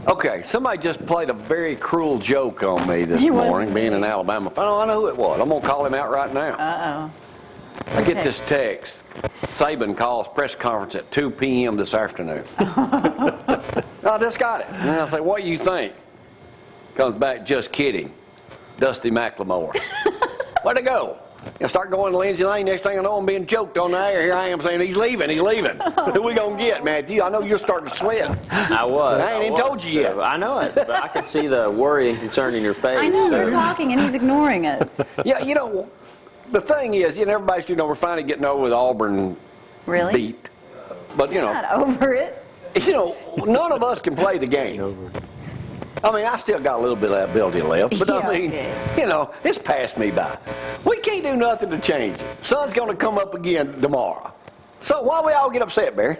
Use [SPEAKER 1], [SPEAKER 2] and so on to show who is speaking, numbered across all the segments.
[SPEAKER 1] Okay, somebody just played a very cruel joke on me this morning, being an Alabama fan. Oh, I know who it was. I'm going to call him out right now.
[SPEAKER 2] Uh-oh.
[SPEAKER 1] I get this text. Saban calls press conference at 2 p.m. this afternoon. I just got it. And I say, what do you think? Comes back, just kidding. Dusty McLemore. Where'd it go? I start going to Lindsay Lane. Next thing I know, I'm being choked on the air. Here I am saying, he's leaving, he's leaving. Who we going to get, Matthew? I know you're starting to sweat.
[SPEAKER 3] I was.
[SPEAKER 1] I ain't even told you yet.
[SPEAKER 3] I know it, but I could see the worry and concern in your face.
[SPEAKER 2] I know, you're talking and he's ignoring it.
[SPEAKER 1] Yeah, you know, the thing is, you know, everybody's, you know, we're finally getting over the Auburn beat. But, you know.
[SPEAKER 2] Not over it.
[SPEAKER 1] You know, none of us can play the game. I mean, I still got a little bit of that ability left, but I mean, you know, it's passed me by. We can't do nothing to change it. Sun's going to come up again tomorrow. So why we all get upset, Barry?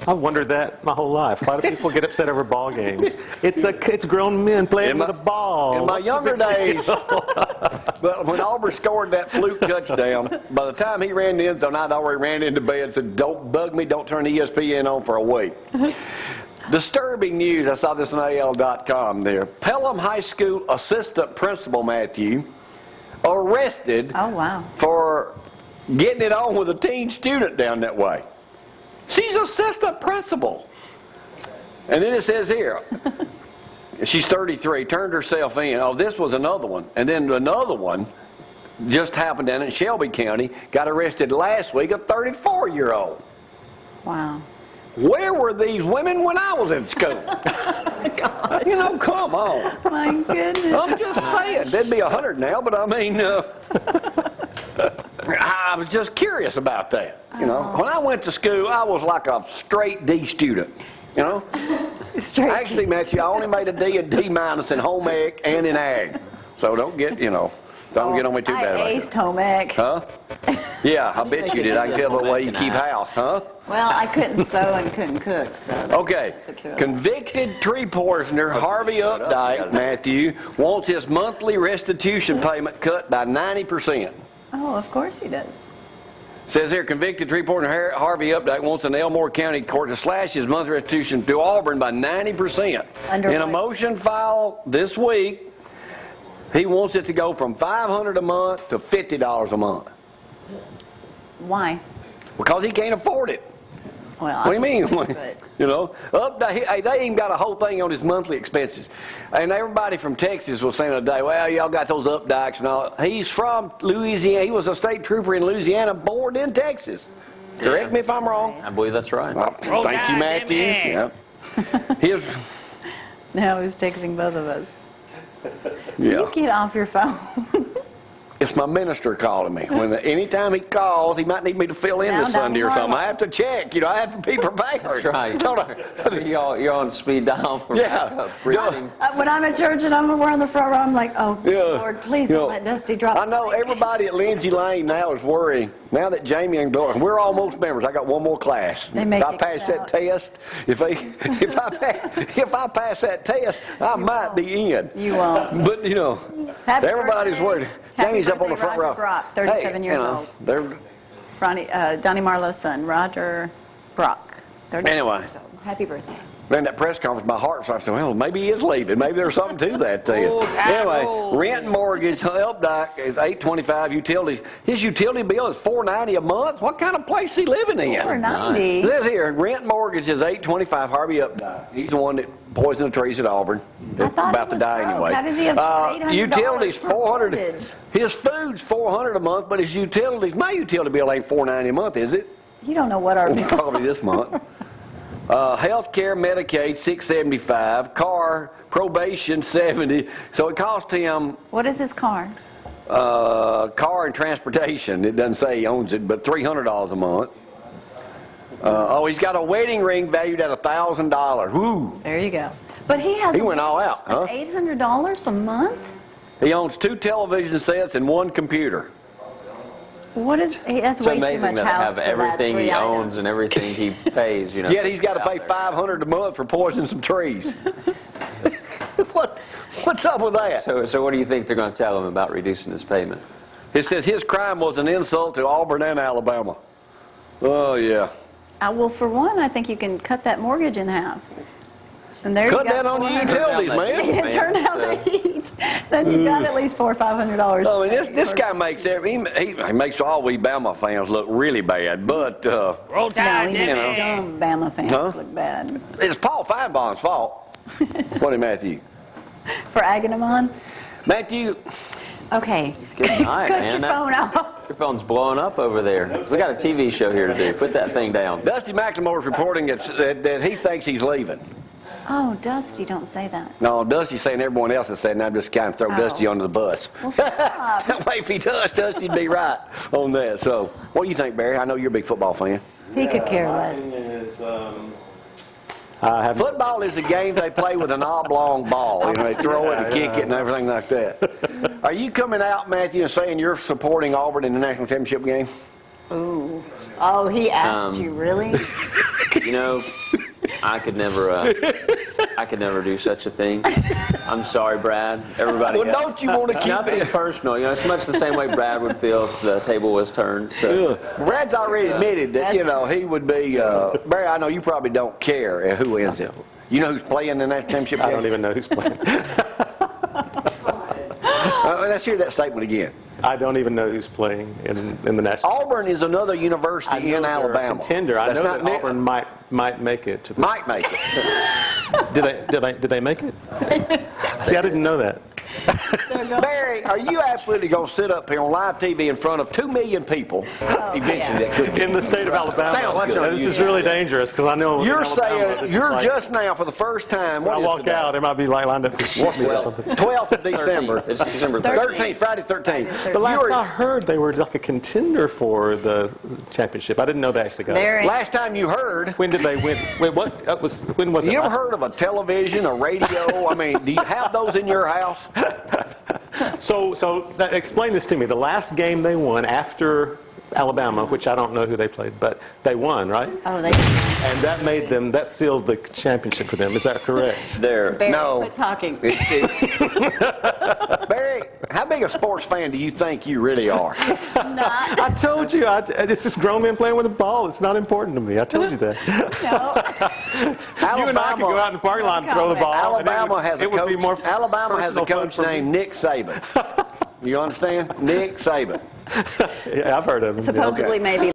[SPEAKER 4] I've wondered that my whole life. Why do people get upset over ball games? It's grown men playing with a ball.
[SPEAKER 1] In my younger days, but when Auburn scored that fluke touchdown, by the time he ran the end zone, I'd already ran into bed and said, don't bug me, don't turn ESPN on for a week. Disturbing news, I saw this on AL.com there. Pelham High School assistant principal, Mathew, arrested for getting it on with a teen student down that way. She's assistant principal. And then it says here, she's 33, turned herself in. Oh, this was another one. And then another one just happened down in Shelby County, got arrested last week, a 34-year-old.
[SPEAKER 2] Wow.
[SPEAKER 1] Where were these women when I was in school?
[SPEAKER 2] God.
[SPEAKER 1] You know, come on.
[SPEAKER 2] My goodness.
[SPEAKER 1] I'm just saying. They'd be 100 now, but I mean, I was just curious about that. You know, when I went to school, I was like a straight D student. You know? Actually, Matthew, I only made a D and D minus in home ec and in ag. So don't get, you know. Don't get on me too bad.
[SPEAKER 2] I aced home ec.
[SPEAKER 1] Huh? Yeah, I bet you did. I can tell the way you keep house, huh?
[SPEAKER 2] Well, I couldn't sew and couldn't cook. So
[SPEAKER 1] okay. Convicted tree poisoner Harvey Updike, Matthew, wants his monthly restitution payment cut by 90%.
[SPEAKER 2] Oh, of course he does.
[SPEAKER 1] Says here, convicted tree poisoner Harvey Updike wants an Elmore County court to slash his monthly restitution to Auburn by 90%. In a motion filed this week, he wants it to go from $500 a month to $50 a month.
[SPEAKER 2] Why?
[SPEAKER 1] Because he can't afford it.
[SPEAKER 2] Well,
[SPEAKER 1] what do you mean? You know, hey, they even got a whole thing on his monthly expenses. And everybody from Texas was saying today, well, y'all got those Updikes and all. He's from Louisiana. He was a state trooper in Louisiana, born in Texas. Correct me if I'm wrong.
[SPEAKER 3] I believe that's right.
[SPEAKER 1] Thank you, Matthew. Yeah.
[SPEAKER 2] Now he's texting both of us.
[SPEAKER 1] Yeah.
[SPEAKER 2] You get off your phone.
[SPEAKER 1] It's my minister calling me. Anytime he calls, he might need me to fill in this Sunday or something. I have to check. You know, I have to be prepared.
[SPEAKER 3] That's right. You're on speed dial for breathing.
[SPEAKER 2] When I'm at church and we're on the front row, I'm like, oh, Lord, please don't let Dusty drop.
[SPEAKER 1] I know everybody at Lindsay Lane now is worrying. Now that Jamie and Gloria, we're almost members. I got one more class. If I pass that test, if I pass that test, I might be in.
[SPEAKER 2] You won't.
[SPEAKER 1] But you know, everybody's worried. Jamie's up on the front row.
[SPEAKER 2] Brock, 37 years old. Donnie Marlowe's son, Roger Brock, 37 years old. Happy birthday.
[SPEAKER 1] Man, that press conference, my heart starts to, well, maybe he is leaving. Maybe there's something to that thing. Anyway, rent and mortgage, Updike is $825 utilities. His utility bill is $490 a month. What kind of place is he living in?
[SPEAKER 2] $490.
[SPEAKER 1] It says here, rent and mortgage is $825. Harvey Updike. He's the one that poisoned the trees at Auburn. About to die anyway.
[SPEAKER 2] How does he have $800
[SPEAKER 1] utilities
[SPEAKER 2] $400.
[SPEAKER 1] His food's $400 a month, but his utilities, my utility bill ain't $490 a month, is it?
[SPEAKER 2] You don't know what our bills
[SPEAKER 1] probably this month. Health care, Medicaid, $675. Car, probation, $70. So it cost him.
[SPEAKER 2] What is his car?
[SPEAKER 1] Car and transportation. It doesn't say he owns it, but $300 a month. He's got a wedding ring valued at $1,000. Woo!
[SPEAKER 2] There you go. But he
[SPEAKER 1] went all out, huh?
[SPEAKER 2] $800 a month?
[SPEAKER 1] He owns 2 television sets and 1 computer.
[SPEAKER 2] What is? That's way too much house. It's amazing
[SPEAKER 3] to have everything he owns and everything he pays. You know.
[SPEAKER 1] Yet he's got to pay $500 a month for poisoning some trees. What's up with that?
[SPEAKER 3] So what do you think they're going to tell him about reducing his payment?
[SPEAKER 1] It says his crime was an insult to Auburn and Alabama. Oh yeah.
[SPEAKER 2] Well, for one, I think you can cut that mortgage in half. And there
[SPEAKER 1] Cut
[SPEAKER 2] you go.
[SPEAKER 1] down on your utilities, man.
[SPEAKER 2] It turned out to eat. Then you got at least $400 or $500.
[SPEAKER 1] I mean, this guy makes he makes all we Bama fans look really bad, but
[SPEAKER 2] Roll Tide, no, dumb Bama fans look bad.
[SPEAKER 1] It's Paul Feinbaum's fault. What did Matthew?
[SPEAKER 2] For agging him on?
[SPEAKER 1] Matthew.
[SPEAKER 2] Okay.
[SPEAKER 3] Good night,
[SPEAKER 2] Cut
[SPEAKER 3] man.
[SPEAKER 2] your phone off.
[SPEAKER 3] Your phone's blowing up over there. We got a TV show here to do. Put that thing down.
[SPEAKER 1] Dusty McLemore's reporting that he thinks he's leaving.
[SPEAKER 2] Oh, Dusty, don't say that.
[SPEAKER 1] No, Dusty's saying everyone else is saying, I'm just kind of throw Dusty under the bus.
[SPEAKER 2] Well, stop.
[SPEAKER 1] That way, if he does, Dusty'd be right on that. So, what do you think, Barry? I know you're a big football fan.
[SPEAKER 2] He could care less.
[SPEAKER 1] Football is a game they play with an oblong ball. You know, they throw it and kick it and everything like that. Are you coming out, Matthew, and saying you're supporting Auburn in the national championship game?
[SPEAKER 2] Ooh. Oh, he asked you, really?
[SPEAKER 3] You know, I could never do such a thing. I'm sorry, Brad. Everybody.
[SPEAKER 1] Well, don't you want to keep
[SPEAKER 3] nothing
[SPEAKER 1] it
[SPEAKER 3] personal? You know, it's much the same way Brad would feel if the table was turned. So.
[SPEAKER 1] Brad's already admitted that he would be. Barry, I know you probably don't care who wins it. You know who's playing in that championship game?
[SPEAKER 4] I don't even know who's playing.
[SPEAKER 1] Let's hear that statement again.
[SPEAKER 4] I don't even know who's playing in the national.
[SPEAKER 1] Auburn is another university in Alabama.
[SPEAKER 4] Contender. I know that Auburn might make it.
[SPEAKER 1] Might make it.
[SPEAKER 4] Did they make it? See, I didn't know that.
[SPEAKER 1] Barry, are you absolutely going to sit up here on live TV in front of 2 million people eventually that could
[SPEAKER 4] in the state of Alabama? This is really dangerous because I know
[SPEAKER 1] you're saying you're just now for the first time.
[SPEAKER 4] When I walk out, there might be like lined up to shoot me or something.
[SPEAKER 1] 12th of December.
[SPEAKER 3] It's December
[SPEAKER 1] 13th, Friday 13th.
[SPEAKER 4] The last I heard, they were like a contender for the championship. I didn't know they actually got it.
[SPEAKER 1] Last time you heard.
[SPEAKER 4] When did they win? Wait, what? When was it?
[SPEAKER 1] You ever heard of a television, a radio? I mean, do you have those in your house?
[SPEAKER 4] So explain this to me. The last game they won after Alabama, which I don't know who they played, but they won, right?
[SPEAKER 2] Oh, they did.
[SPEAKER 4] And that sealed the championship for them. Is that correct?
[SPEAKER 2] Barry,
[SPEAKER 1] no.
[SPEAKER 2] quit talking.
[SPEAKER 1] Barry, how big a sports fan do you think you really are?
[SPEAKER 2] Not.
[SPEAKER 4] I told you, it's just grown men playing with a ball. It's not important to me. I told you that.
[SPEAKER 2] No.
[SPEAKER 4] You and I could go out in the parking lot and throw the ball.
[SPEAKER 1] Alabama has a coach named Nick Saban. You understand? Nick Saban.
[SPEAKER 4] Yeah, I've heard of him.
[SPEAKER 2] Supposedly, maybe.